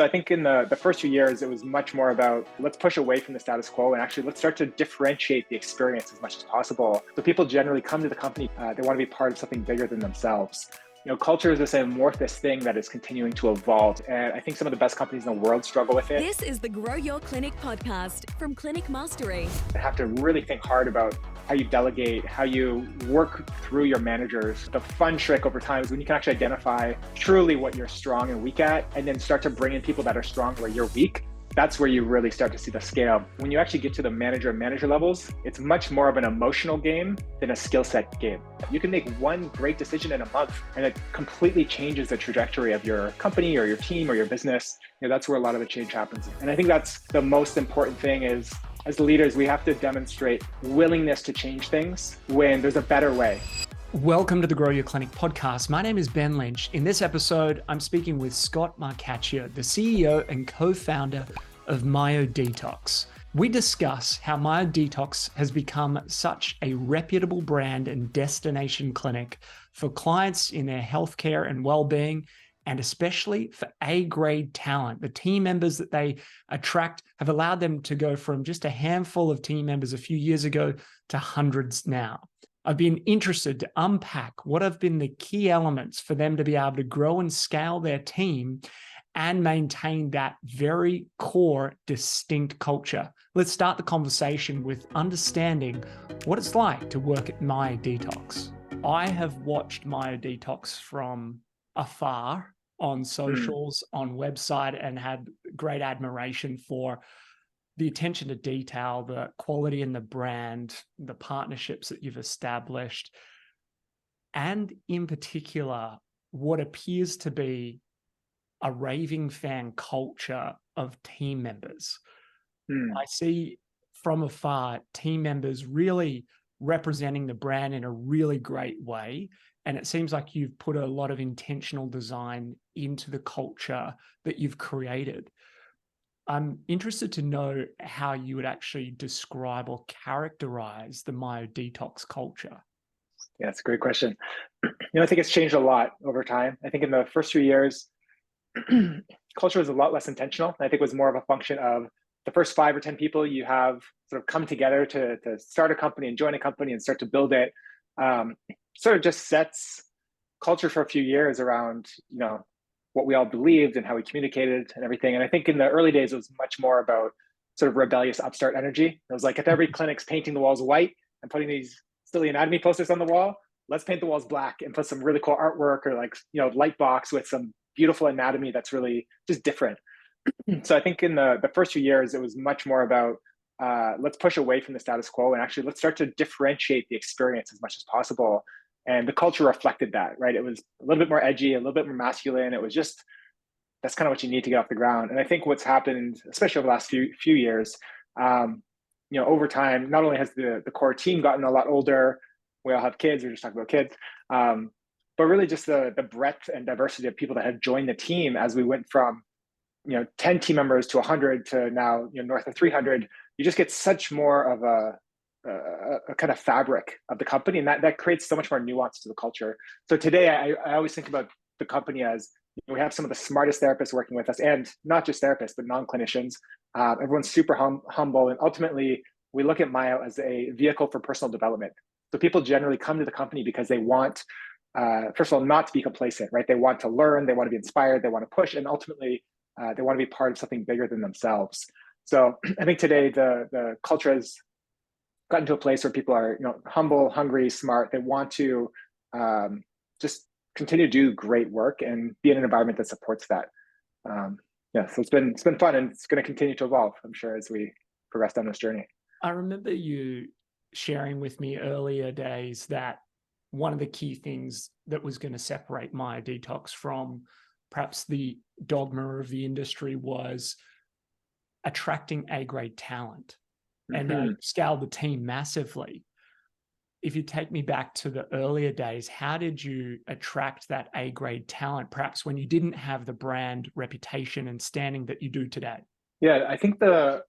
So I think in the first few years, it was much more about let's push away from the status quo and actually let's start to differentiate the experience as much as possible. So people generally come to the company, they want to be part of something bigger than themselves. Culture is this amorphous thing that is continuing to evolve. And I think some of the best companies in the world struggle with it. This is the Grow Your Clinic podcast from Clinic Mastery. You have to really think hard about how you delegate, how you work through your managers. The fun trick over time is when you can actually identify truly what you're strong and weak at, and then start to bring in people that are strong where you're weak. That's where you really start to see the scale. When you actually get to the manager levels, it's much more of an emotional game than a skill set game. You can make one great decision in a month and it completely changes the trajectory of your company or your team or your business. That's where a lot of the change happens. And I think that's the most important thing is, as leaders, we have to demonstrate willingness to change things when there's a better way. Welcome to the Grow Your Clinic podcast. My name is Ben Lynch. In this episode, I'm speaking with Scott Marcaccio, the CEO and co-founder of Myodetox. We discuss how Myodetox has become such a reputable brand and destination clinic for clients in their healthcare and well-being, and especially for A-grade talent. The team members that they attract have allowed them to go from just a handful of team members a few years ago to hundreds now. I've been interested to unpack what have been the key elements for them to be able to grow and scale their team and maintain that very core, distinct culture. Let's start the conversation with understanding what it's like to work at Myodetox. I have watched Myodetox from afar on socials, on website, and had great admiration for the attention to detail, the quality in the brand, the partnerships that you've established, and in particular, what appears to be a raving fan culture of team members. I see from afar team members really representing the brand in a really great way. And it seems like you've put a lot of intentional design into the culture that you've created. I'm interested to know how you would actually describe or characterize the Myodetox culture. Yeah, it's a great question. I think it's changed a lot over time. I think in the first few years, culture was a lot less intentional. I think it was more of a function of the first 5 or 10 people you have sort of come together to start a company and join a company and start to build it. Sort of just sets culture for a few years around, what we all believed and how we communicated and everything. And I think in the early days, it was much more about sort of rebellious upstart energy. It was like if every clinic's painting the walls white and putting these silly anatomy posters on the wall, let's paint the walls black and put some really cool artwork or light box with some beautiful anatomy that's really just different. So I think in the first few years, it was much more about let's push away from the status quo and actually let's start to differentiate the experience as much as possible. And the culture reflected that, right? It was a little bit more edgy, a little bit more masculine. It was just, that's kind of what you need to get off the ground. And I think what's happened, especially over the last few years, over time, not only has the core team gotten a lot older, we all have kids, we're just talking about kids, but really just the breadth and diversity of people that have joined the team as we went from 10 team members to 100 to now north of 300. You just get such more of a kind of fabric of the company, and that creates so much more nuance to the culture. So today I always think about the company as we have some of the smartest therapists working with us, and not just therapists but non-clinicians. Everyone's super humble, and ultimately we look at Myo as a vehicle for personal development. So people generally come to the company because they want first of all not to be complacent, right? They want to learn, they want to be inspired, they want to push, and ultimately they want to be part of something bigger than themselves. So I think today the culture has gotten to a place where people are, humble, hungry, smart. They want to just continue to do great work and be in an environment that supports that. So it's been fun, and it's going to continue to evolve, I'm sure, as we progress down this journey. I remember you sharing with me earlier days that one of the key things that was going to separate Myodetox from perhaps the dogma of the industry was attracting A-grade talent. And scaled the team massively. If you take me back to the earlier days, how did you attract that A-grade talent, perhaps when you didn't have the brand reputation and standing that you do today? Yeah, I think the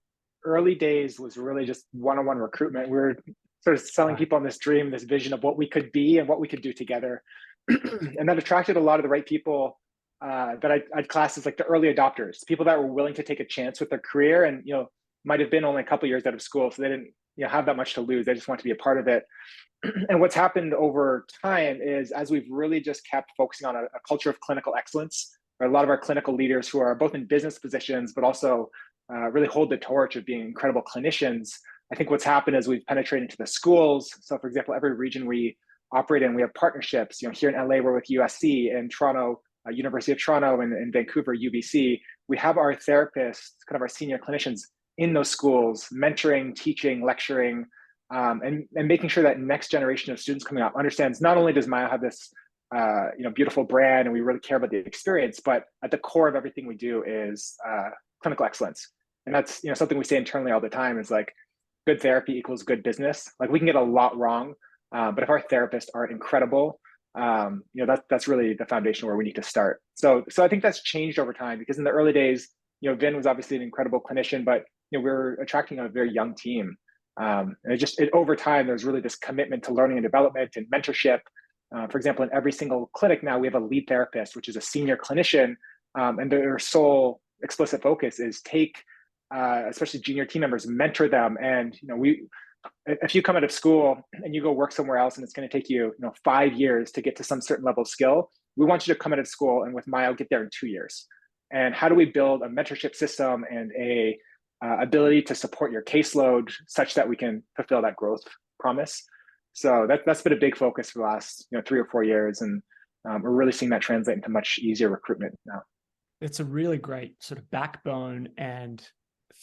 early days was really just one-on-one recruitment. We were sort of selling people on this dream, this vision of what we could be and what we could do together. And that attracted a lot of the right people that I'd class as like the early adopters, people that were willing to take a chance with their career and, might have been only a couple of years out of school. So they didn't, have that much to lose. They just want to be a part of it. And what's happened over time is as we've really just kept focusing on a culture of clinical excellence, a lot of our clinical leaders who are both in business positions, but also really hold the torch of being incredible clinicians. I think what's happened is we've penetrated into the schools. So for example, every region we operate in, we have partnerships. Here in LA, we're with USC, in Toronto, University of Toronto, and in Vancouver, UBC. We have our therapists, kind of our senior clinicians in those schools, mentoring, teaching, lecturing, and making sure that next generation of students coming up understands not only does Myo have this beautiful brand and we really care about the experience, but at the core of everything we do is clinical excellence. And that's something we say internally all the time is like good therapy equals good business. Like we can get a lot wrong, but if our therapists aren't incredible, that's really the foundation where we need to start. So I think that's changed over time because in the early days, Vin was obviously an incredible clinician, but we're attracting a very young team. And over time, there's really this commitment to learning and development and mentorship. For example, in every single clinic now, we have a lead therapist, which is a senior clinician, and their sole explicit focus is take, especially junior team members, mentor them. And if you come out of school and you go work somewhere else, and it's going to take you, 5 years to get to some certain level of skill, we want you to come out of school and with Myo get there in 2 years. And how do we build a mentorship system and a ability to support your caseload such that we can fulfill that growth promise? So that's been a big focus for the last 3 or 4 years, and we're really seeing that translate into much easier recruitment now. It's a really great sort of backbone and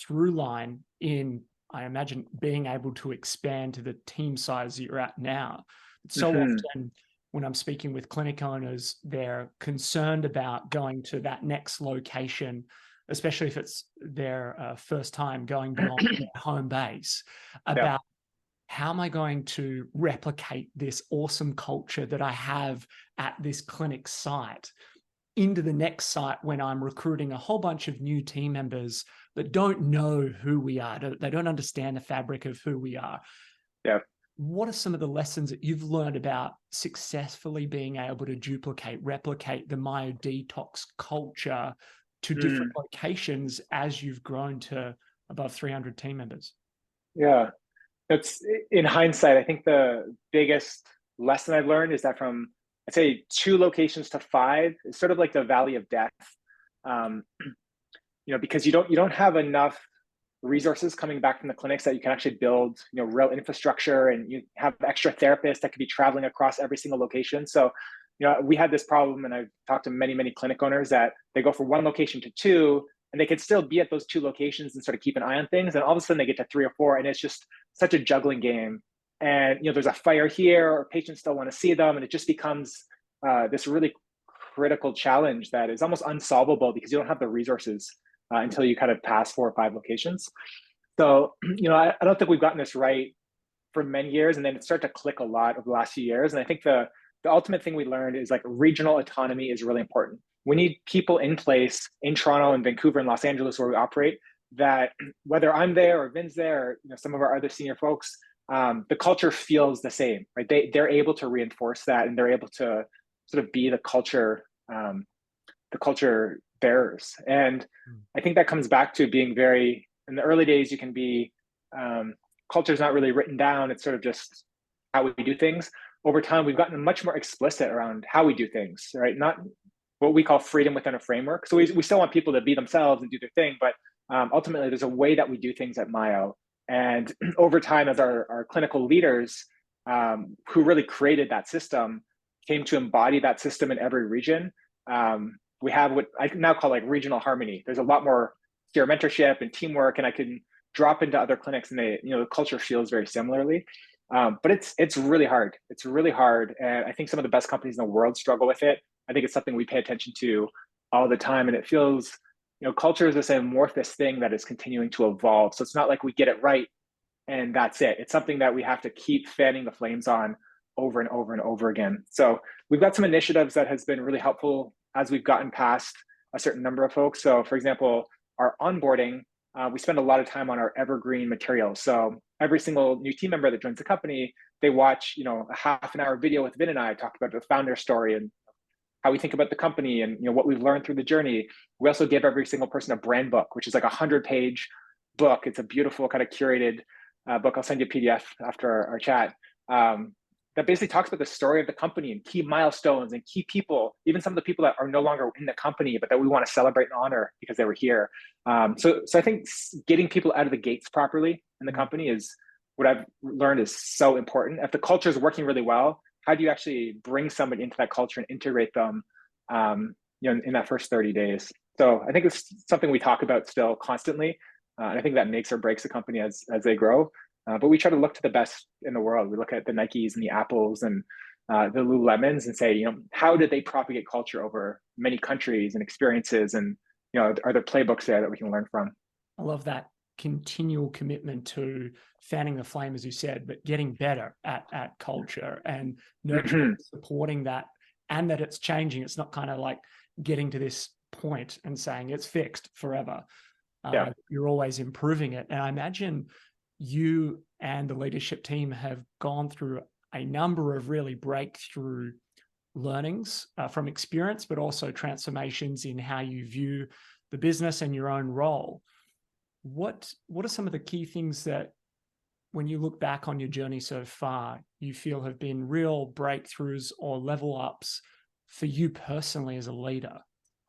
through line in, I imagine, being able to expand to the team size you're at now. So often when I'm speaking with clinic owners, they're concerned about going to that next location, especially if it's their first time going beyond their home base, about how am I going to replicate this awesome culture that I have at this clinic site into the next site when I'm recruiting a whole bunch of new team members that don't know who we are. They don't understand the fabric of who we are. Yeah. What are some of the lessons that you've learned about successfully being able to replicate the Myodetox culture to different locations as you've grown to above 300 team members? Yeah, that's in hindsight. I think the biggest lesson I've learned is that from, I'd say, 2 locations to 5 is sort of like the valley of death. Because you don't have enough resources coming back from the clinics that you can actually build, real infrastructure, and you have extra therapists that could be traveling across every single location. So, we had this problem, and I've talked to many, many clinic owners that they go from 1 location to 2, and they could still be at those 2 locations and sort of keep an eye on things. And all of a sudden they get to 3 or 4, and it's just such a juggling game. And, there's a fire here, or patients still want to see them. And it just becomes this really critical challenge that is almost unsolvable because you don't have the resources until you kind of pass 4 or 5 locations. So, I don't think we've gotten this right for many years, and then it started to click a lot over the last few years. And I think the ultimate thing we learned is like regional autonomy is really important. We need people in place in Toronto and Vancouver and Los Angeles where we operate that whether I'm there or Vin's there, or some of our other senior folks, the culture feels the same, right? They're able to reinforce that, and they're able to sort of be the culture bearers. And I think that comes back to being very, in the early days, you can be, culture is not really written down. It's sort of just how we do things. Over time, we've gotten much more explicit around how we do things, right? Not what we call freedom within a framework. So we still want people to be themselves and do their thing, but ultimately there's a way that we do things at Myo. And over time, as our clinical leaders who really created that system came to embody that system in every region, we have what I now call like regional harmony. There's a lot more peer mentorship and teamwork, and I can drop into other clinics and the culture feels very similarly. But it's really hard. It's really hard. And I think some of the best companies in the world struggle with it. I think it's something we pay attention to all the time. And it feels, culture is this amorphous thing that is continuing to evolve. So it's not like we get it right and that's it. It's something that we have to keep fanning the flames on over and over and over again. So we've got some initiatives that has been really helpful as we've gotten past a certain number of folks. So for example, our onboarding, we spend a lot of time on our evergreen materials. So every single new team member that joins the company, they watch, a half an hour video with Vin and I talk about the founder story and how we think about the company and what we've learned through the journey. We also give every single person a brand book, which is like 100-page book. It's a beautiful kind of curated book. I'll send you a PDF after our chat. That basically talks about the story of the company and key milestones and key people, even some of the people that are no longer in the company, but that we want to celebrate and honor because they were here. So I think getting people out of the gates properly in the company is what I've learned is so important. If the culture is working really well, how do you actually bring somebody into that culture and integrate them, in that first 30 days? So I think it's something we talk about still constantly. And I think that makes or breaks a company as they grow. But we try to look to the best in the world. We look at the Nikes and the Apples and the Lululemons and say, how did they propagate culture over many countries and experiences? And, are there playbooks there that we can learn from? I love that continual commitment to fanning the flame, as you said, but getting better at culture and nurturing, supporting that, and that it's changing. It's not kind of like getting to this point and saying it's fixed forever. You're always improving it. And I imagine you and the leadership team have gone through a number of really breakthrough learnings from experience, but also transformations in how you view the business and your own role. What are some of the key things that, when you look back on your journey so far, you feel have been real breakthroughs or level ups for you personally as a leader?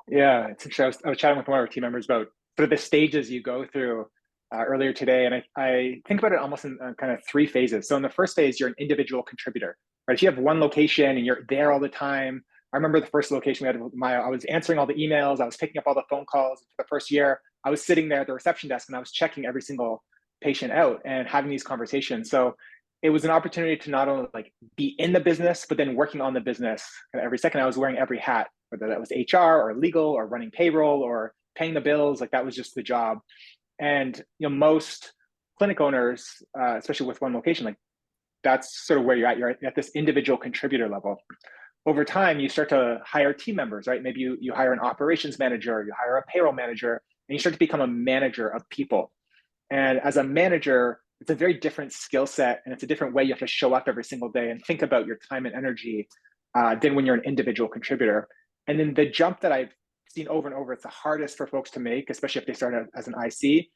Yeah, it's interesting. I was chatting with one of our team members about sort of the stages you go through earlier today. And I think about it almost in kind of 3 phases. So in the first phase, you're an individual contributor, right? If you have one location and you're there all the time. I remember the first location we had with Maya, I was answering all the emails. I was picking up all the phone calls. For the first year, I was sitting there at the reception desk and I was checking every single patient out and having these conversations. So it was an opportunity to not only like be in the business, but then working on the business. And every second I was wearing every hat, whether that was HR or legal or running payroll or paying the bills. Like that was just the job. And most clinic owners, especially with one location, like that's sort of where you're at. You're at this individual contributor level. Over time, you start to hire team members, right? Maybe you hire an operations manager, you hire a payroll manager, and you start to become a manager of people. And as a manager, it's a very different skill set, and it's a different way you have to show up every single day and think about your time and energy than when you're an individual contributor. And then the jump that I've seen over and over, it's the hardest for folks to make, especially if they start as an IC,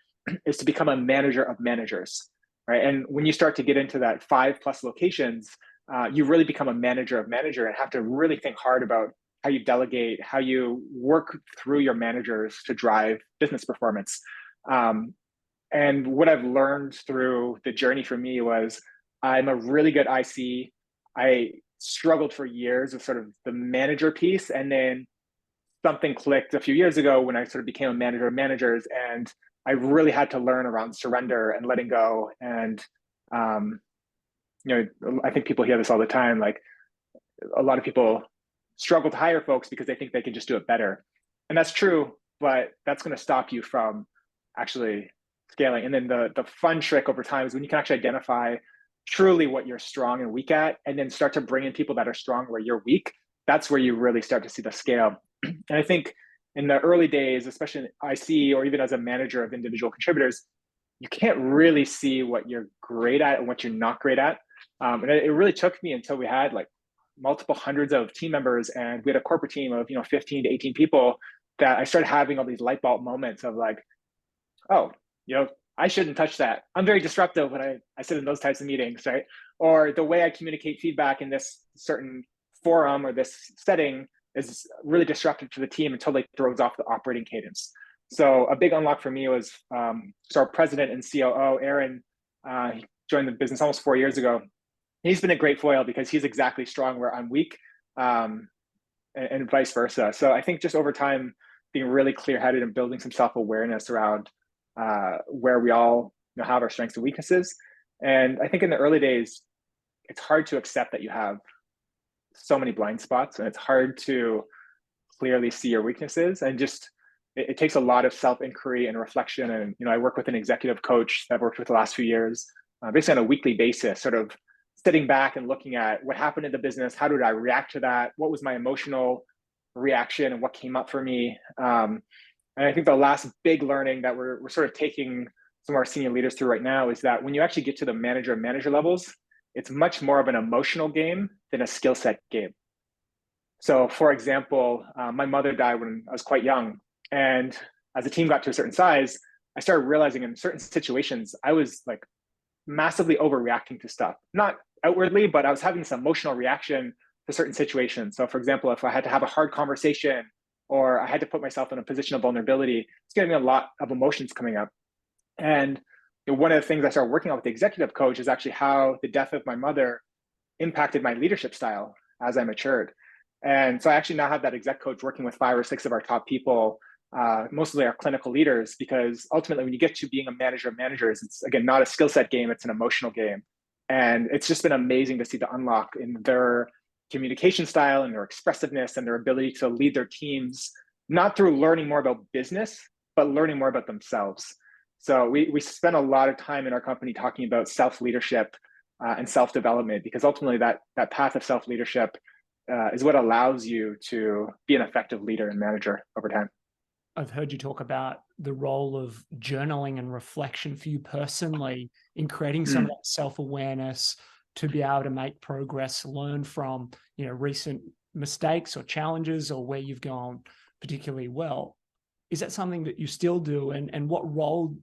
is to become a manager of managers, right? And when you start to get into that 5+ locations, you really become a manager of manager and have to really think hard about how you delegate, how you work through your managers to drive business performance. And what I've learned through the journey for me was I'm a really good IC. I struggled for years with sort of the manager piece. And then something clicked a few years ago when I sort of became a manager of managers. And I really had to learn around surrender and letting go. And, I think people hear this all the time. Like a lot of people struggle to hire folks because they think they can just do it better. And that's true, but that's going to stop you from actually scaling. And then the fun trick over time is when you can actually identify truly what you're strong and weak at, and then start to bring in people that are strong where you're weak. That's where you really start to see the scale. And I think in the early days, especially in IC or even as a manager of individual contributors, you can't really see what you're great at and what you're not great at. And it really took me until we had like multiple hundreds of team members and we had a corporate team of 15 to 18 people that I started having all these light bulb moments of like, oh, I shouldn't touch that. I'm very disruptive when I sit in those types of meetings, right? Or the way I communicate feedback in this certain forum or this setting is really disruptive to the team and totally throws off the operating cadence. So a big unlock for me was so our president and COO, Aaron, he joined the business almost 4 years ago. He's been a great foil because he's exactly strong where I'm weak, and vice versa. So I think just over time, being really clear-headed and building some self-awareness around where we all have our strengths and weaknesses. And I think in the early days, it's hard to accept that you have so many blind spots, and it's hard to clearly see your weaknesses. And just it takes a lot of self-inquiry and reflection. And I work with an executive coach that I've worked with the last few years, basically on a weekly basis, sort of sitting back and looking at what happened in the business. How did I react to that? What was my emotional reaction and what came up for me? And I think the last big learning that we're sort of taking some of our senior leaders through right now is that when you actually get to the manager levels, it's much more of an emotional game than a skill set game. So for example, my mother died when I was quite young. And as the team got to a certain size, I started realizing in certain situations, I was like massively overreacting to stuff. Not outwardly, but I was having this emotional reaction to certain situations. So for example, if I had to have a hard conversation or I had to put myself in a position of vulnerability, it's getting a lot of emotions coming up. And one of the things I started working on with the executive coach is actually how the death of my mother impacted my leadership style as I matured. And so I actually now have that exec coach working with 5 or 6 of our top people, mostly our clinical leaders, because ultimately when you get to being a manager of managers, it's again, not a skill set game, it's an emotional game. And it's just been amazing to see the unlock in their communication style and their expressiveness and their ability to lead their teams, not through learning more about business, but learning more about themselves. So we spend a lot of time in our company talking about self-leadership and self-development, because ultimately that path of self-leadership is what allows you to be an effective leader and manager over time. I've heard you talk about the role of journaling and reflection for you personally in creating some of that self-awareness to be able to make progress, learn from, recent mistakes or challenges or where you've gone particularly well. Is that something that you still do? And what role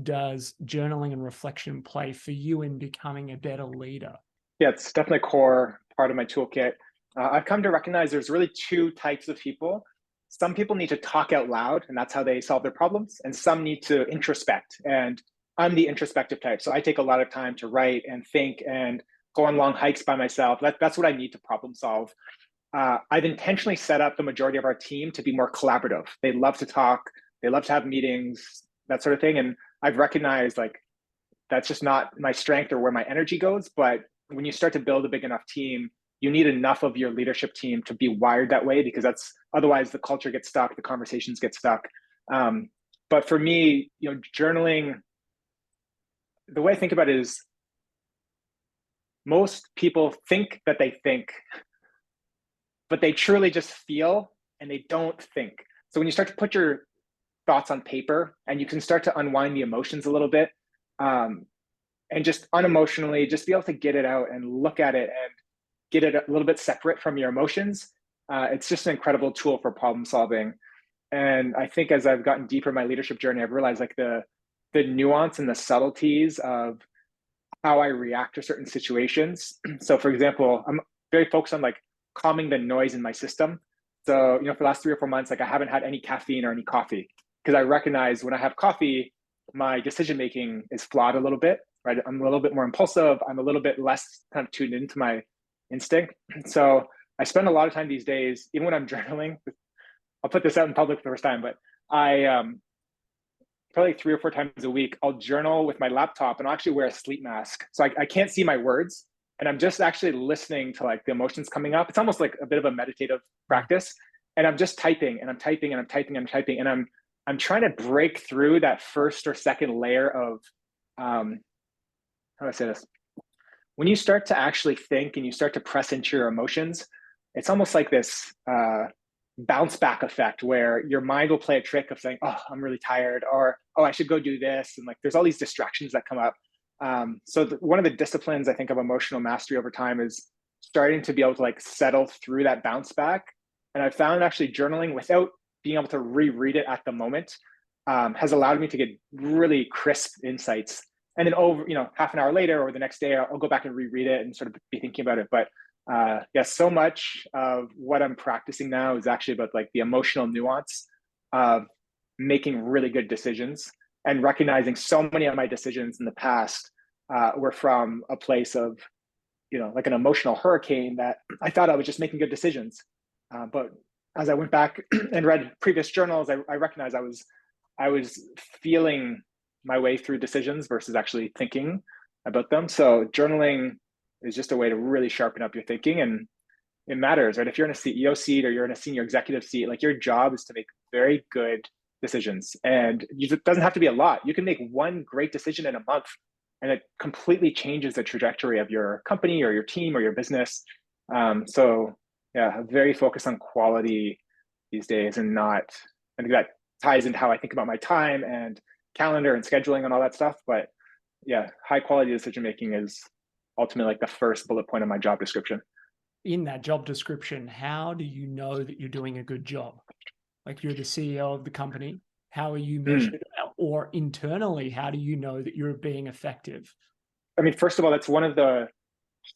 does journaling and reflection play for you in becoming a better leader? Yeah, it's definitely a core part of my toolkit. I've come to recognize there's really 2 types of people. Some people need to talk out loud, and that's how they solve their problems. And some need to introspect. And I'm the introspective type. So I take a lot of time to write and think and go on long hikes by myself. That's what I need to problem solve. I've intentionally set up the majority of our team to be more collaborative. They love to talk, they love to have meetings, that sort of thing. And I've recognized like that's just not my strength or where my energy goes. But when you start to build a big enough team, you need enough of your leadership team to be wired that way, because that's otherwise the culture gets stuck, the conversations get stuck. But for me, journaling, the way I think about it is most people think that they think, but they truly just feel and they don't think. So when you start to put your thoughts on paper and you can start to unwind the emotions a little bit, and just unemotionally just be able to get it out and look at it and get it a little bit separate from your emotions, it's just an incredible tool for problem solving. And I think as I've gotten deeper in my leadership journey, I've realized like the nuance and the subtleties of how I react to certain situations. So for example, I'm very focused on like calming the noise in my system. So, for the last 3 or 4 months, like I haven't had any caffeine or any coffee, because I recognize when I have coffee, my decision-making is flawed a little bit, right? I'm a little bit more impulsive. I'm a little bit less kind of tuned into my instinct. So I spend a lot of time these days, even when I'm journaling, I'll put this out in public for the first time, but I probably 3 or 4 times a week, I'll journal with my laptop and I'll actually wear a sleep mask. So I can't see my words and I'm just actually listening to like the emotions coming up. It's almost like a bit of a meditative practice. And I'm just typing and I'm typing and I'm typing and I'm typing. And I'm trying to break through that first or second layer of, how do I say this? When you start to actually think and you start to press into your emotions, it's almost like this bounce back effect where your mind will play a trick of saying, oh, I'm really tired, or, oh, I should go do this. And like, there's all these distractions that come up. So one of the disciplines I think of emotional mastery over time is starting to be able to like settle through that bounce back. And I found actually journaling without being able to reread it at the moment has allowed me to get really crisp insights. And then over, half an hour later or the next day, I'll go back and reread it and sort of be thinking about it. But yeah, so much of what I'm practicing now is actually about like the emotional nuance of making really good decisions and recognizing so many of my decisions in the past were from a place of, like an emotional hurricane that I thought I was just making good decisions. But as I went back and read previous journals, I recognized I was feeling my way through decisions versus actually thinking about them. So journaling is just a way to really sharpen up your thinking, and it matters, right? If you're in a CEO seat or you're in a senior executive seat, like your job is to make very good decisions, and it doesn't have to be a lot. You can make one great decision in a month and it completely changes the trajectory of your company or your team or your business. So yeah, I'm very focused on quality these days, and I think that ties into how I think about my time and calendar and scheduling and all that stuff. But yeah, high quality decision making is ultimately like the first bullet point of my job description. in that job description, how do you know that you're doing a good job? Like, you're the CEO of the company. How are you Mm. measured? Or internally, how do you know that you're being effective? I mean, first of all, that's one of the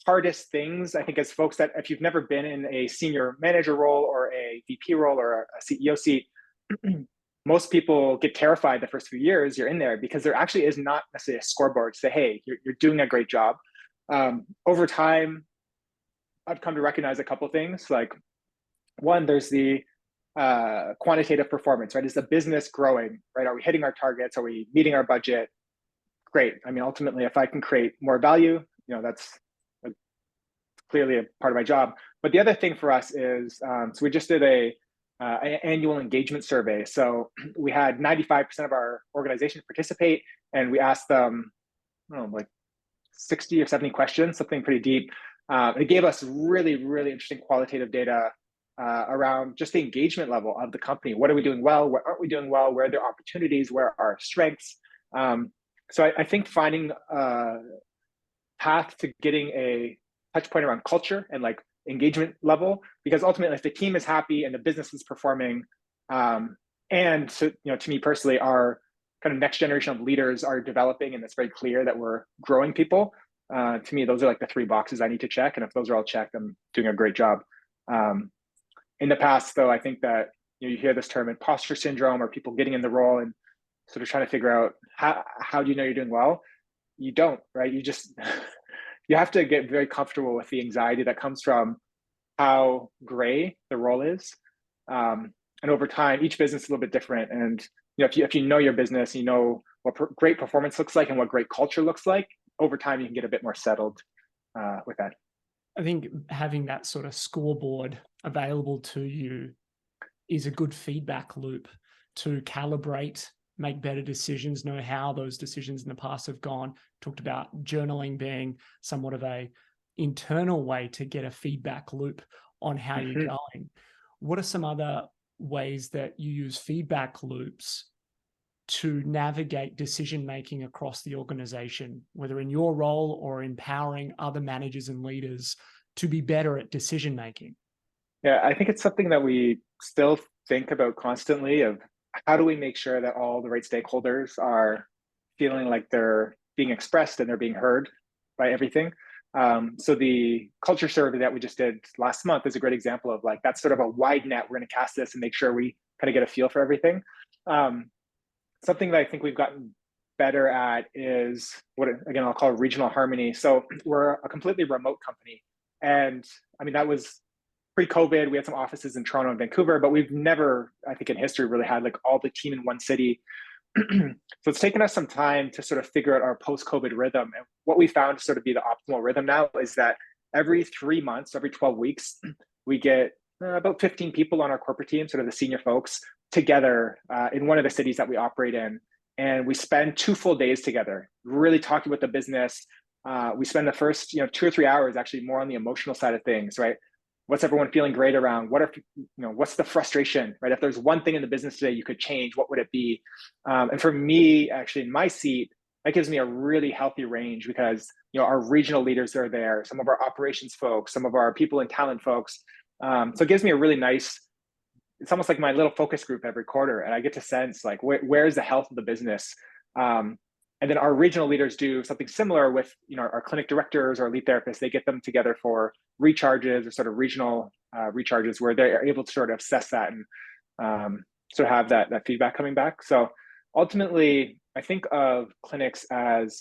hardest things, I think, as folks, that if you've never been in a senior manager role or a VP role or a CEO seat, most people get terrified the first few years you're in there, because there actually is not necessarily a scoreboard to say, hey, you're doing a great job. Over time, I've come to recognize a couple of things. Like, one, there's the quantitative performance, right? Is the business growing, right? Are we hitting our targets? Are we meeting our budget? Great. I mean, ultimately, if I can create more value, that's clearly a part of my job. But the other thing for us is, so we just did an annual engagement survey. So we had 95% of our organization participate, and we asked them, I don't know, like 60 or 70 questions, something pretty deep. It gave us really, really interesting qualitative data around just the engagement level of the company. What are we doing well? What aren't we doing well? Where are there opportunities? Where are our strengths? So I think finding a path to getting a touch point around culture and like engagement level, because ultimately, if the team is happy and the business is performing, and so, to me personally, our kind of next generation of leaders are developing, and it's very clear that we're growing people. To me, those are like the three boxes I need to check, and if those are all checked, I'm doing a great job. In the past, though, I think that you hear this term imposter syndrome, or people getting in the role and sort of trying to figure out how do you know you're doing well. You don't, right? You just you have to get very comfortable with the anxiety that comes from how gray the role is. And over time, each business is a little bit different. And if you know your business, you know what great performance looks like and what great culture looks like, over time you can get a bit more settled with that. I think having that sort of scoreboard available to you is a good feedback loop to calibrate, make better decisions, know how those decisions in the past have gone. Talked about journaling being somewhat of a internal way to get a feedback loop on how you're going. What are some other ways that you use feedback loops to navigate decision-making across the organization, whether in your role or empowering other managers and leaders to be better at decision-making? Yeah, I think it's something that we still think about constantly, of how do we make sure that all the right stakeholders are feeling like they're being expressed and they're being heard by everything. So the culture survey that we just did last month is a great example of like, that's sort of a wide net. We're going to cast this and make sure we kind of get a feel for everything. Something that I think we've gotten better at is what, again, I'll call regional harmony. So we're a completely remote company. And I mean, that was pre-COVID. We had some offices in Toronto and Vancouver, but we've never, I think in history, really had like all the team in one city. So it's taken us some time to sort of figure out our post-COVID rhythm. And what we found to sort of be the optimal rhythm now is that every 3 months, every 12 weeks, we get about 15 people on our corporate team, sort of the senior folks, together in one of the cities that we operate in. And we spend 2 full days together, really talking about the business. We spend the first 2 or 3 hours actually more on the emotional side of things, right? What's everyone feeling great around? What's the frustration, right? If there's one thing in the business today you could change, what would it be? And for me, actually, in my seat, that gives me a really healthy range, because our regional leaders are there, some of our operations folks, some of our people and talent folks. So it gives me a really nice, it's almost like my little focus group every quarter, and I get to sense like where's the health of the business. And then our regional leaders do something similar with our clinic directors or lead therapists. They get them together for recharges or sort of regional recharges, where they're able to sort of assess that and sort of have that feedback coming back. So ultimately, I think of clinics as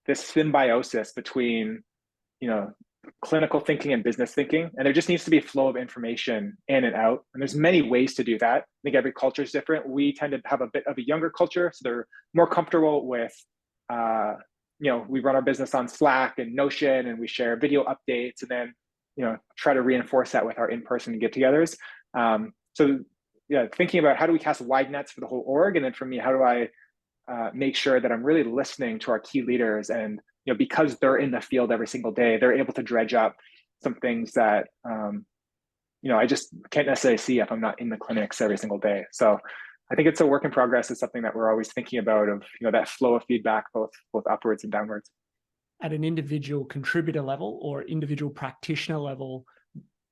this symbiosis between clinical thinking and business thinking, and there just needs to be a flow of information in and out. And there's many ways to do that. I think every culture is different. We tend to have a bit of a younger culture, so they're more comfortable with we run our business on Slack and Notion, and we share video updates, and then try to reinforce that with our in-person get-togethers. So yeah, thinking about how do we cast wide nets for the whole org, and then for me, how do I make sure that I'm really listening to our key leaders, and because they're in the field every single day, they're able to dredge up some things that I just can't necessarily see if I'm not in the clinics every single day. So I think it's a work in progress. It's something that we're always thinking about, of that flow of feedback, both upwards and downwards. At an individual contributor level or individual practitioner level,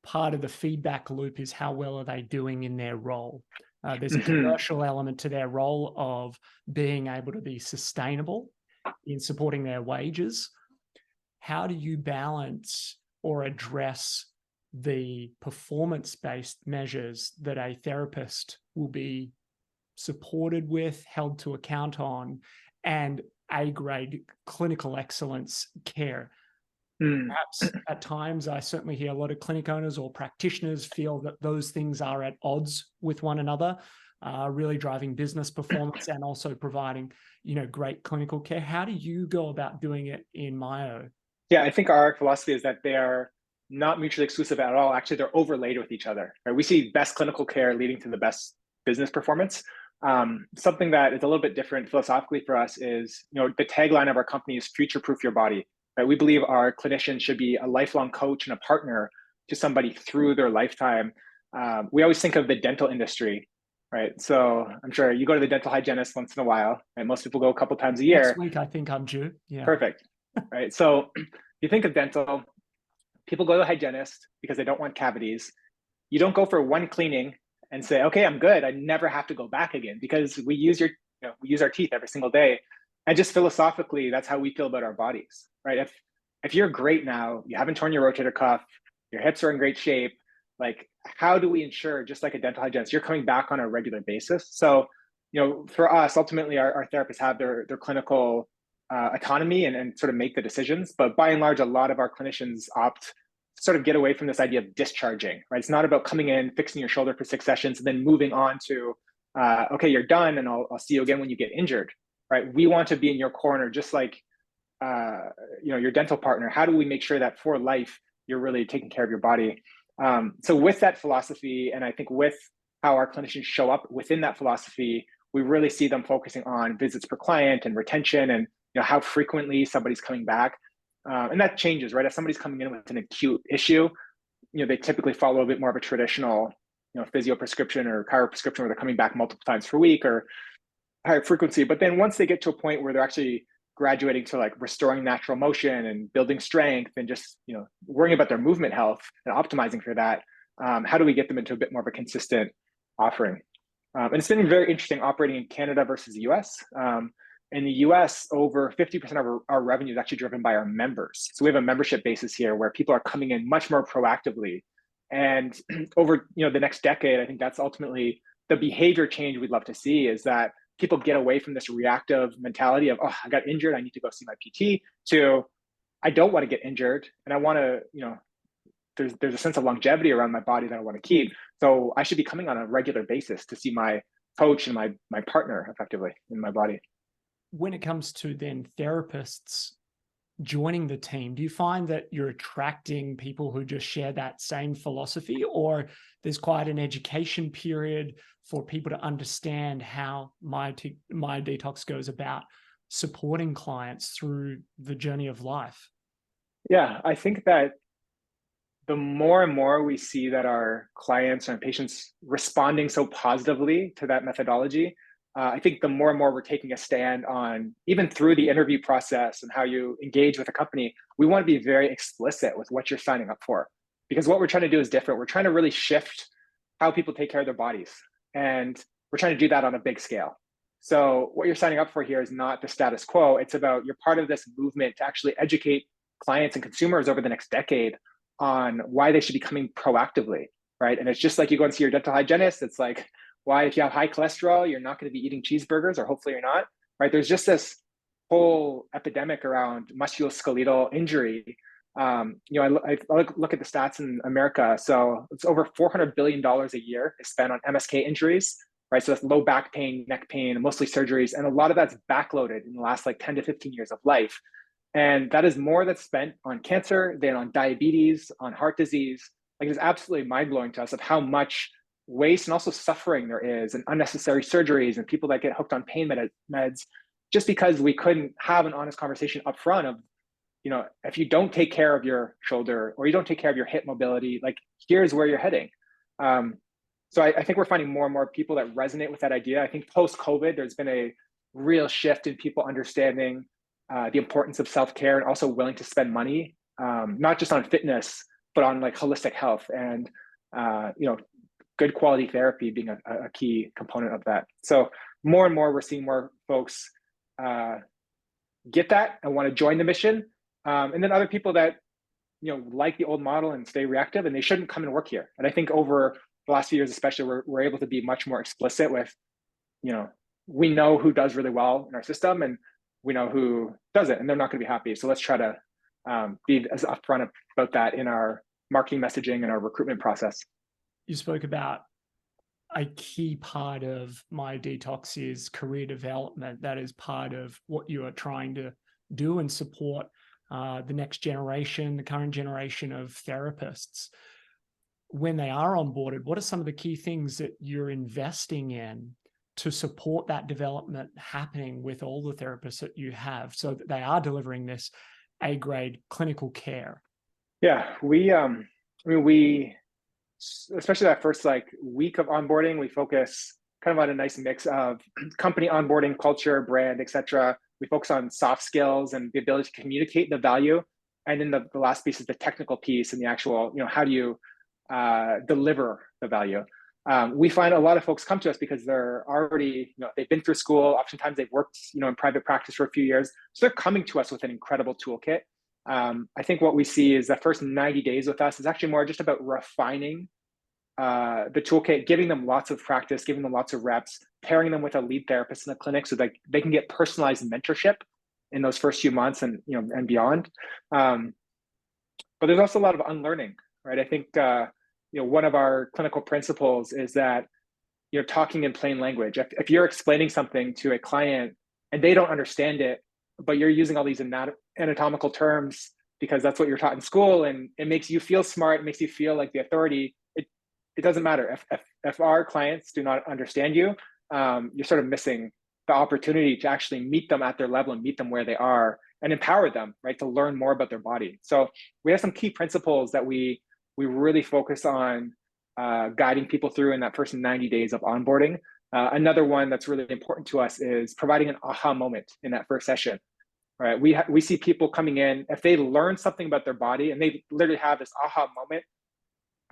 part of the feedback loop is how well are they doing in their role. There's a Mhm. commercial element to their role of being able to be sustainable in supporting their wages. How do you balance or address the performance-based measures that a therapist will be supported with, held to account on, and A-grade clinical excellence care? Mm. Perhaps at times, I certainly hear a lot of clinic owners or practitioners feel that those things are at odds with one another, really driving business performance and also providing, great clinical care. How do you go about doing it in Myo? Yeah, I think our philosophy is that they are not mutually exclusive at all. Actually, they're overlaid with each other. Right? We see best clinical care leading to the best business performance. Something that is a little bit different philosophically for us is, the tagline of our company is future-proof your body. Right? We believe our clinicians should be a lifelong coach and a partner to somebody through their lifetime. We always think of the dental industry, right? So I'm sure you go to the dental hygienist once in a while, and most people go a couple times a year. Next week, I think I'm due. Yeah. Perfect. Right. So you think of dental, people go to the hygienist because they don't want cavities. You don't go for one cleaning and say, okay, I'm good. I never have to go back again, because we use we use our teeth every single day. And just philosophically, that's how we feel about our bodies, right? If you're great now, you haven't torn your rotator cuff, your hips are in great shape, like, how do we ensure, just like a dental hygienist, you're coming back on a regular basis? So, for us, ultimately, our therapists have their clinical autonomy and sort of make the decisions. But by and large, a lot of our clinicians opt to sort of get away from this idea of discharging, right? It's not about coming in, fixing your shoulder for 6 sessions, and then moving on to, okay, you're done, and I'll see you again when you get injured, right? We want to be in your corner, just like, your dental partner. How do we make sure that for life, you're really taking care of your body? So with that philosophy, and I think with how our clinicians show up within that philosophy, we really see them focusing on visits per client and retention, and how frequently somebody's coming back. And that changes, right? If somebody's coming in with an acute issue, they typically follow a bit more of a traditional, physio prescription or chiro prescription, where they're coming back multiple times per week or higher frequency. But then once they get to a point where they're actually graduating to like restoring natural motion and building strength and just, worrying about their movement health and optimizing for that, how do we get them into a bit more of a consistent offering? And it's been very interesting operating in Canada versus the US. In the US, over 50% of our revenue is actually driven by our members. So we have a membership basis here where people are coming in much more proactively. And over the next decade, I think that's ultimately the behavior change we'd love to see, is that people get away from this reactive mentality of, oh, I got injured, I need to go see my PT, to, I don't want to get injured, and I want to, there's a sense of longevity around my body that I want to keep. So I should be coming on a regular basis to see my coach and my partner effectively in my body. When it comes to then therapists joining the team, do you find that you're attracting people who just share that same philosophy, or there's quite an education period for people to understand how Myodetox goes about supporting clients through the journey of life? Yeah, I think that the more and more we see that our clients and patients responding so positively to that methodology, I think the more and more we're taking a stand on, even through the interview process and how you engage with a company, we want to be very explicit with what you're signing up for. Because what we're trying to do is different. We're trying to really shift how people take care of their bodies. And we're trying to do that on a big scale. So what you're signing up for here is not the status quo. It's about, you're part of this movement to actually educate clients and consumers over the next decade on why they should be coming proactively, right? And it's just like you go and see your dental hygienist. It's like, why, if you have high cholesterol, you're not going to be eating cheeseburgers, or hopefully you're not, right? There's just this whole epidemic around musculoskeletal injury. I look at the stats in America. So it's over $400 billion a year is spent on MSK injuries, right? So that's low back pain, neck pain, mostly surgeries. And a lot of that's backloaded in the last 10 to 15 years of life. And that is more that's spent on cancer than on diabetes, on heart disease. It's absolutely mind-blowing to us of how much waste and also suffering there is, and unnecessary surgeries, and people that get hooked on pain meds just because we couldn't have an honest conversation up front of, if you don't take care of your shoulder or you don't take care of your hip mobility, here's where you're heading. So I think we're finding more and more people that resonate with that idea. I think post-COVID, there's been a real shift in people understanding the importance of self-care, and also willing to spend money, not just on fitness, but on like holistic health and good quality therapy being a key component of that. So more and more, we're seeing more folks get that and want to join the mission. And then other people that, like the old model and stay reactive, and they shouldn't come and work here. And I think over the last few years, especially, we're able to be much more explicit with, we know who does really well in our system and we know who doesn't, and they're not going to be happy. So let's try to be as upfront about that in our marketing messaging and our recruitment process. You spoke about a key part of Myodetox is career development. That is part of what you are trying to do and support the next generation, the current generation of therapists. When they are onboarded, what are some of the key things that you're investing in to support that development happening with all the therapists that you have so that they are delivering this A-grade clinical care? Yeah, we especially that first week of onboarding, we focus kind of on a nice mix of company onboarding, culture, brand, etc. We focus on soft skills and the ability to communicate the value. And then the last piece is the technical piece and the actual, how do you deliver the value? We find a lot of folks come to us because they're already, they've been through school. Oftentimes they've worked, in private practice for a few years. So they're coming to us with an incredible toolkit. I think what we see is the first 90 days with us is actually more just about refining the toolkit, giving them lots of practice, giving them lots of reps, pairing them with a lead therapist in the clinic so that they can get personalized mentorship in those first few months and and beyond. But there's also a lot of unlearning, right? I think one of our clinical principles is that talking in plain language. If you're explaining something to a client and they don't understand it, but you're using all these anatomical terms because that's what you're taught in school, and it makes you feel smart, it makes you feel like the authority. It doesn't matter if our clients do not understand you. You're sort of missing the opportunity to actually meet them at their level and meet them where they are and empower them, right, to learn more about their body. So we have some key principles that we really focus on guiding people through in that first 90 days of onboarding. Another one that's really important to us is providing an aha moment in that first session. Right, we see people coming in, if they learn something about their body and they literally have this aha moment,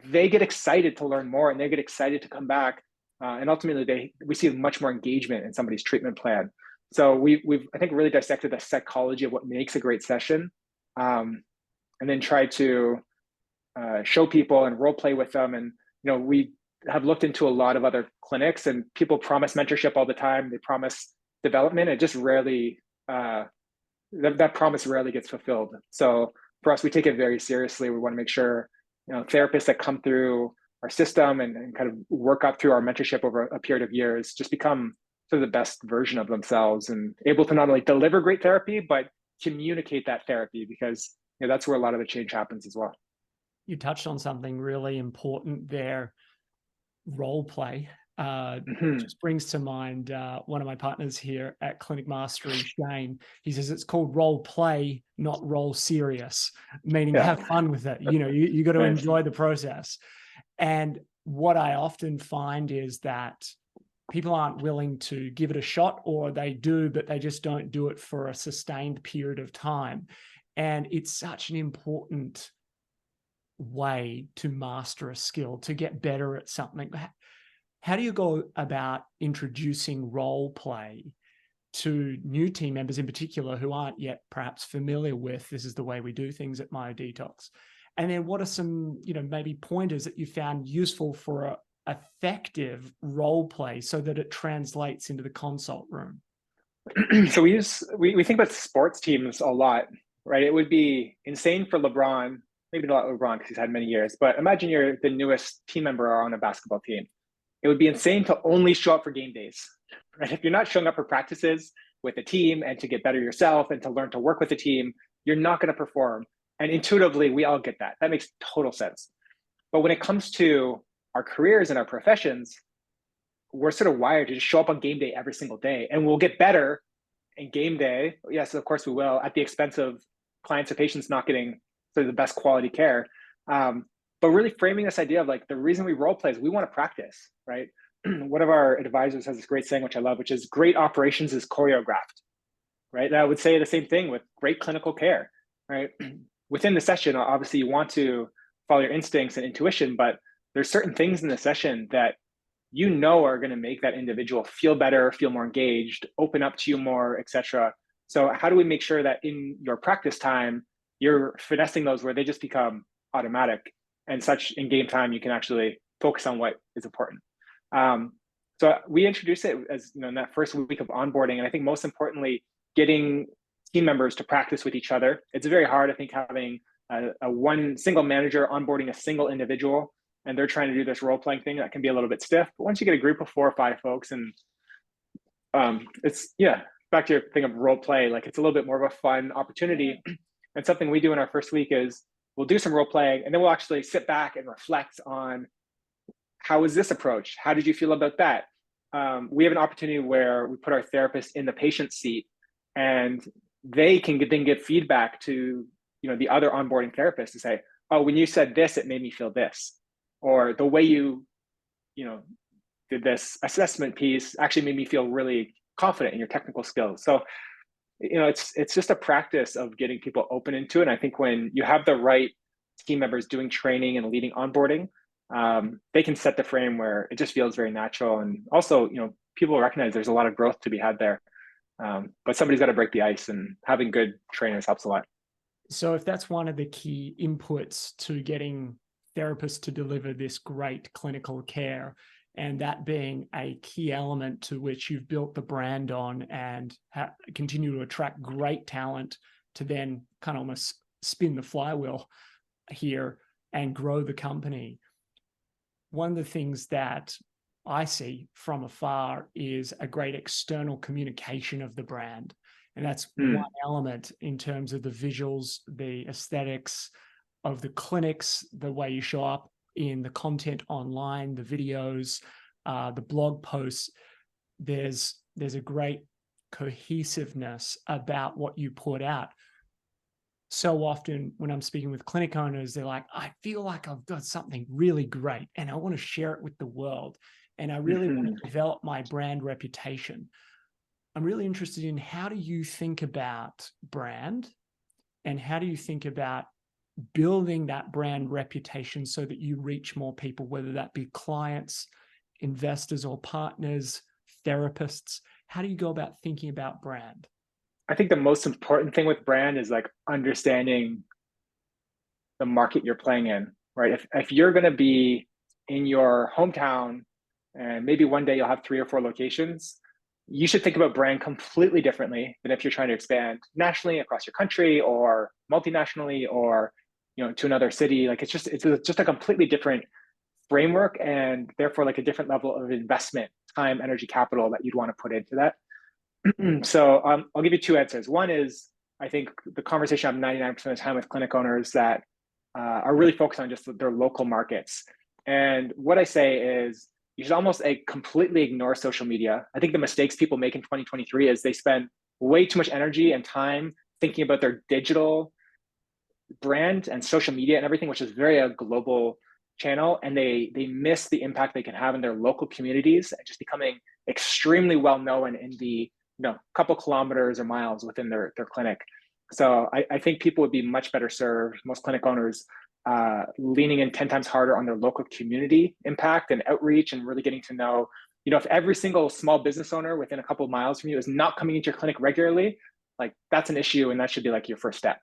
they get excited to learn more and they get excited to come back. And ultimately, we see much more engagement in somebody's treatment plan. So we've I think, really dissected the psychology of what makes a great session, and then try to show people and role play with them. And we have looked into a lot of other clinics, and people promise mentorship all the time. They promise development. It just rarely that promise rarely gets fulfilled. So for us, we take it very seriously. We want to make sure therapists that come through our system and kind of work up through our mentorship over a period of years just become sort of the best version of themselves and able to not only deliver great therapy, but communicate that therapy, because that's where a lot of the change happens as well. You touched on something really important there, role play. Just brings to mind one of my partners here at Clinic Mastery, Shane. He says it's called role play, not role serious, meaning have fun with it. You got to enjoy the process. And what I often find is that people aren't willing to give it a shot, or they do, but they just don't do it for a sustained period of time. And it's such an important way to master a skill, to get better at something. How do you go about introducing role play to new team members in particular who aren't yet perhaps familiar with this is the way we do things at Myodetox? And then what are some, maybe pointers that you found useful for a effective role play so that it translates into the consult room? So we think about sports teams a lot, right? It would be insane for LeBron, maybe not LeBron because he's had many years, but imagine you're the newest team member on a basketball team. It would be insane to only show up for game days, right? If you're not showing up for practices with the team and to get better yourself and to learn to work with the team, you're not going to perform. And intuitively, we all get that. That makes total sense. But when it comes to our careers and our professions, we're sort of wired to just show up on game day every single day, and we'll get better in game day. Yes, of course we will, at the expense of clients or patients not getting sort of the best quality care. But really framing this idea of the reason we role play is we want to practice, right? One of our advisors has this great saying, which I love, which is great operations is choreographed, right? And I would say the same thing with great clinical care, right? Within the session, obviously you want to follow your instincts and intuition, but there's certain things in the session that are going to make that individual feel better, feel more engaged, open up to you more, etc. So how do we make sure that in your practice time, you're finessing those where they just become automatic, and such in game time, you can actually focus on what is important. So we introduce it as, in that first week of onboarding. And I think most importantly, getting team members to practice with each other. It's very hard, I think, having a one single manager onboarding a single individual, and they're trying to do this role-playing thing, that can be a little bit stiff. But once you get a group of 4 or 5 folks, and it's, back to your thing of role play, like it's a little bit more of a fun opportunity. And something we do in our first week is we'll do some role playing, and then we'll actually sit back and reflect on, how was this approach? How did you feel about that? We have an opportunity where we put our therapist in the patient seat, and they can then give feedback to the other onboarding therapist to say, oh, when you said this, it made me feel this, or the way you did this assessment piece actually made me feel really confident in your technical skills. So it's just a practice of getting people open into it. And I think when you have the right team members doing training and leading onboarding, they can set the frame where it just feels very natural. And also, people recognize there's a lot of growth to be had there. But somebody's got to break the ice, and having good trainers helps a lot. So if that's one of the key inputs to getting therapists to deliver this great clinical care, and that being a key element to which you've built the brand on and continue to attract great talent to then kind of almost spin the flywheel here and grow the company. One of the things that I see from afar is a great external communication of the brand. And that's one element in terms of the visuals, the aesthetics of the clinics, the way you show up in the content online, the videos, the blog posts. There's a great cohesiveness about what you put out. So often when I'm speaking with clinic owners, they're like, I feel like I've got something really great and I want to share it with the world. And I really want to develop my brand reputation. I'm really interested in, how do you think about brand, and how do you think about building that brand reputation so that you reach more people, whether that be clients, investors or partners, therapists? How do you go about thinking about brand? I think the most important thing with brand is like understanding the market you're playing in, right? If you're going to be in your hometown and maybe one day you'll have 3 or 4 locations, you should think about brand completely differently than if you're trying to expand nationally across your country, or multinationally, or to another city. Like it's just a completely different framework, and therefore like a different level of investment, time, energy, capital that you'd want to put into that. So I'll give you 2 answers. One is, I think the conversation I'm 99% of the time with clinic owners that are really focused on just their local markets. And what I say is, you should almost completely ignore social media. I think the mistakes people make in 2023 is they spend way too much energy and time thinking about their digital brand and social media and everything, which is very a global channel, and they miss the impact they can have in their local communities and just becoming extremely well known in the couple kilometers or miles within their clinic. So I think people would be much better served, most clinic owners, leaning in 10 times harder on their local community impact and outreach, and really getting to know, if every single small business owner within a couple of miles from you is not coming into your clinic regularly, like that's an issue, and that should be like your first step,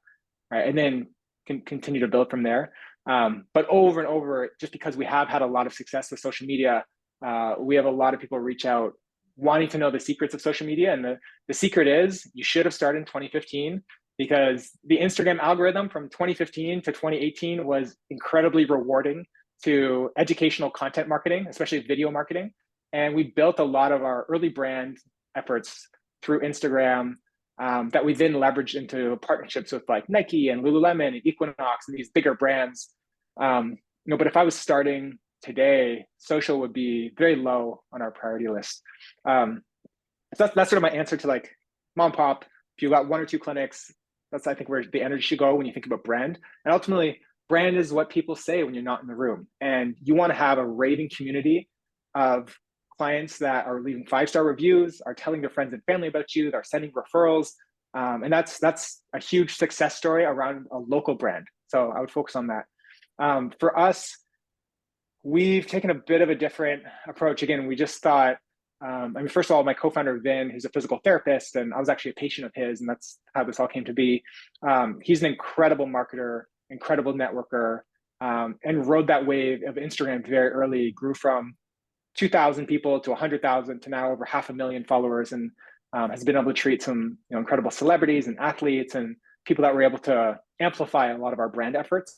right? And then continue to build from there. But over and over, just because we have had a lot of success with social media, we have a lot of people reach out wanting to know the secrets of social media. And the secret is, you should have started in 2015, because the Instagram algorithm from 2015 to 2018 was incredibly rewarding to educational content marketing, especially video marketing. And we built a lot of our early brand efforts through Instagram, that we then leveraged into partnerships with like Nike and Lululemon and Equinox and these bigger brands. But if I was starting today, social would be very low on our priority list. So that's sort of my answer to like mom and pop. If you got 1 or 2 clinics, that's, I think, where the energy should go when you think about brand. And ultimately, brand is what people say when you're not in the room. And you want to have a raving community of clients that are leaving 5-star reviews, are telling their friends and family about you, are sending referrals. And that's a huge success story around a local brand. So I would focus on that. For us, we've taken a bit of a different approach. Again, we just thought, first of all, my co-founder, Vin, who's a physical therapist, and I was actually a patient of his, and that's how this all came to be. He's an incredible marketer, incredible networker, and rode that wave of Instagram very early, grew from 2,000 people to 100,000 to now over 500,000 followers, and has been able to treat some incredible celebrities and athletes and people that were able to amplify a lot of our brand efforts.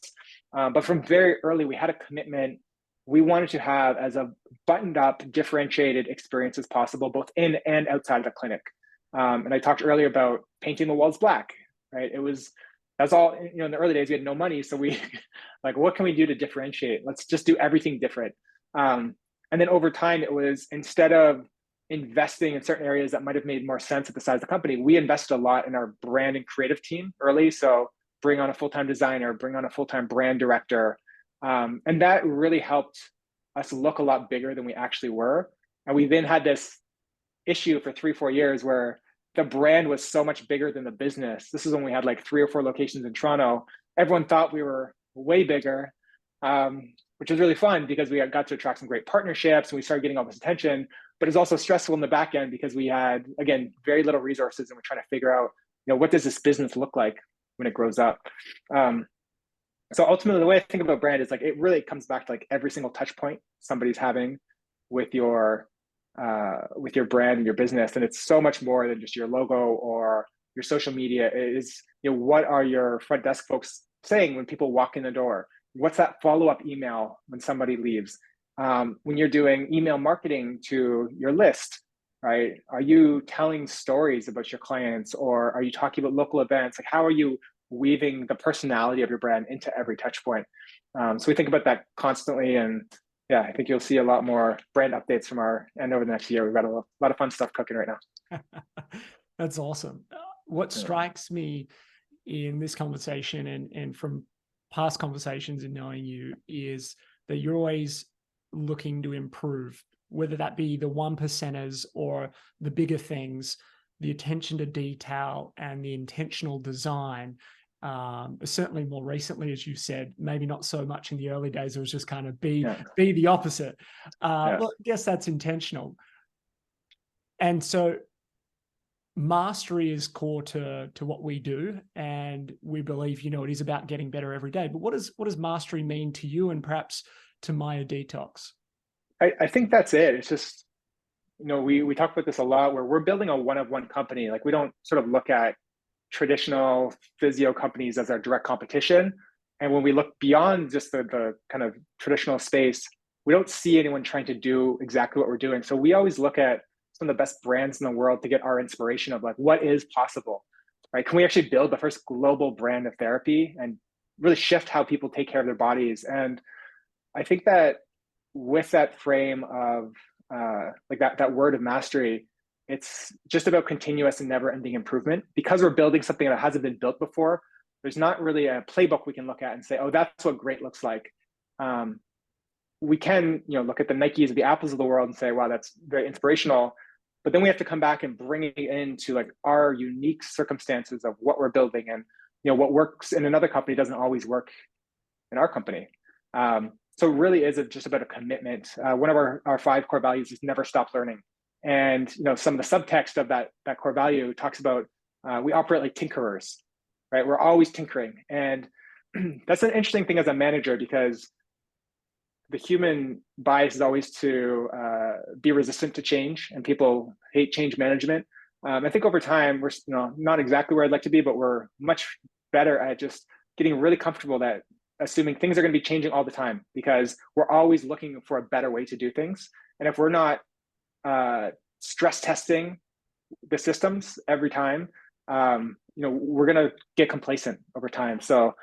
But from very early, we had a commitment. We wanted to have as a buttoned up, differentiated experience as possible, both in and outside of the clinic. And I talked earlier about painting the walls black, right? That's all, in the early days, we had no money. So we like, what can we do to differentiate? Let's just do everything different. And then over time, it was, instead of investing in certain areas that might've made more sense at the size of the company, we invested a lot in our brand and creative team early. So bring on a full-time designer, bring on a full-time brand director. And that really helped us look a lot bigger than we actually were. And we then had this issue for 3-4 years where the brand was so much bigger than the business. This is when we had like 3 or 4 locations in Toronto. Everyone thought we were way bigger, which was really fun because we got to attract some great partnerships and we started getting all this attention. But it's also stressful in the back end because we had, again, very little resources, and we're trying to figure out, what does this business look like when it grows up? So ultimately, the way I think about brand is like, it really comes back to like every single touch point somebody's having with your brand and your business. And it's so much more than just your logo or your social media. It is, what are your front desk folks saying when people walk in the door? What's that follow-up email when somebody leaves? When you're doing email marketing to your list, right? Are you telling stories about your clients, or are you talking about local events? Like, how are you weaving the personality of your brand into every touch point? So we think about that constantly, and yeah, I think you'll see a lot more brand updates from our end over the next year. We've got a lot of fun stuff cooking right now. That's awesome. What strikes me in this conversation and from past conversations and knowing you is that you're always looking to improve, whether that be the 1%ers or the bigger things, the attention to detail and the intentional design. Certainly more recently, as you said, maybe not so much in the early days. It was just kind of be the opposite. Well, I guess that's intentional. And so mastery is core to what we do. And we believe, it is about getting better every day. But what does mastery mean to you and perhaps to Myodetox? I think that's it. It's just, we talk about this a lot, where we're building a one-of-one company. Like, we don't sort of look at traditional physio companies as our direct competition. And when we look beyond just the kind of traditional space, we don't see anyone trying to do exactly what we're doing. So we always look at some of the best brands in the world to get our inspiration of like, what is possible, right? Can we actually build the first global brand of therapy and really shift how people take care of their bodies? And I think that with that frame of like that word of mastery, it's just about continuous and never-ending improvement. Because we're building something that hasn't been built before, there's not really a playbook we can look at and say, oh, that's what great looks like. We can, look at the Nikes, the Apples of the world and say, wow, that's very inspirational. But then we have to come back and bring it into like our unique circumstances of what we're building, and what works in another company doesn't always work in our company. So it really is just about a commitment. One of our 5 core values is never stop learning. And some of the subtext of that core value talks about we operate like tinkerers, right? We're always tinkering. And that's an interesting thing as a manager, because the human bias is always to be resistant to change, and people hate change management. I think over time, we're not exactly where I'd like to be, but we're much better at just getting really comfortable that assuming things are going to be changing all the time, because we're always looking for a better way to do things. And if we're not stress testing the systems every time, we're going to get complacent over time. So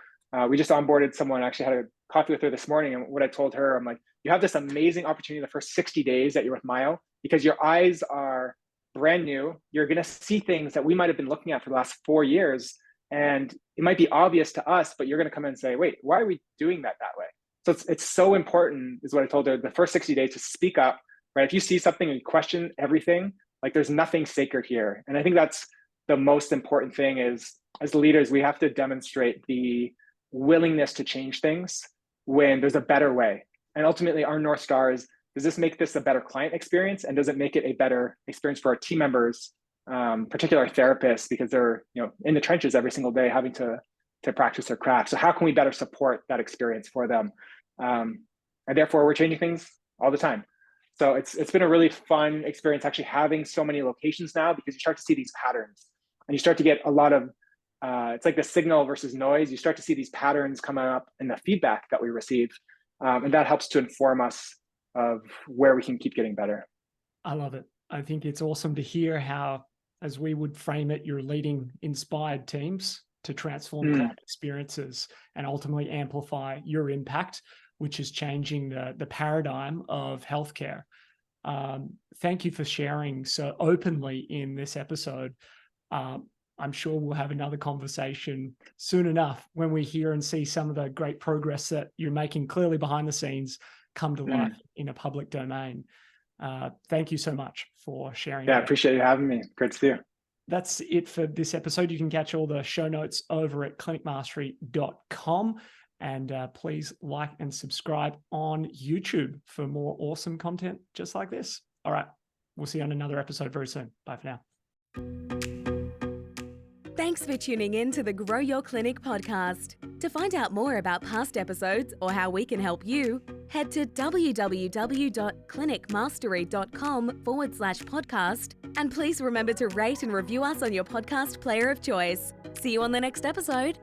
we just onboarded someone. I actually had a coffee with her this morning, and what I told her, I'm like, you have this amazing opportunity the first 60 days that you're with Myo, because your eyes are brand new. You're going to see things that we might have been looking at for the last 4 years. And it might be obvious to us, but you're going to come in and say, wait, why are we doing that way? So it's so important, is what I told her, the first 60 days to speak up, right? If you see something and you question everything, like, there's nothing sacred here. And I think that's the most important thing is, as leaders, we have to demonstrate the willingness to change things. when there's a better way. And ultimately, our North Star is, does this make this a better client experience? And does it make it a better experience for our team members, particularly our therapists, because they're in the trenches every single day having to practice their craft. So how can we better support that experience for them? And therefore, we're changing things all the time. So it's been a really fun experience actually having so many locations now, because you start to see these patterns and you start to get a lot of, it's like the signal versus noise. You start to see these patterns coming up in the feedback that we receive. And that helps to inform us of where we can keep getting better. I love it. I think it's awesome to hear how, as we would frame it, you're leading inspired teams to transform client experiences and ultimately amplify your impact, which is changing the paradigm of healthcare. Thank you for sharing so openly in this episode. I'm sure we'll have another conversation soon enough when we hear and see some of the great progress that you're making clearly behind the scenes come to life in a public domain. Thank you so much for sharing. Yeah, I appreciate you having me. Great to see you. That's it for this episode. You can catch all the show notes over at clinicmastery.com. And please like and subscribe on YouTube for more awesome content just like this. All right. We'll see you on another episode very soon. Bye for now. Thanks for tuning in to the Grow Your Clinic podcast. To find out more about past episodes or how we can help you, head to www.clinicmastery.com/podcast. And please remember to rate and review us on your podcast player of choice. See you on the next episode.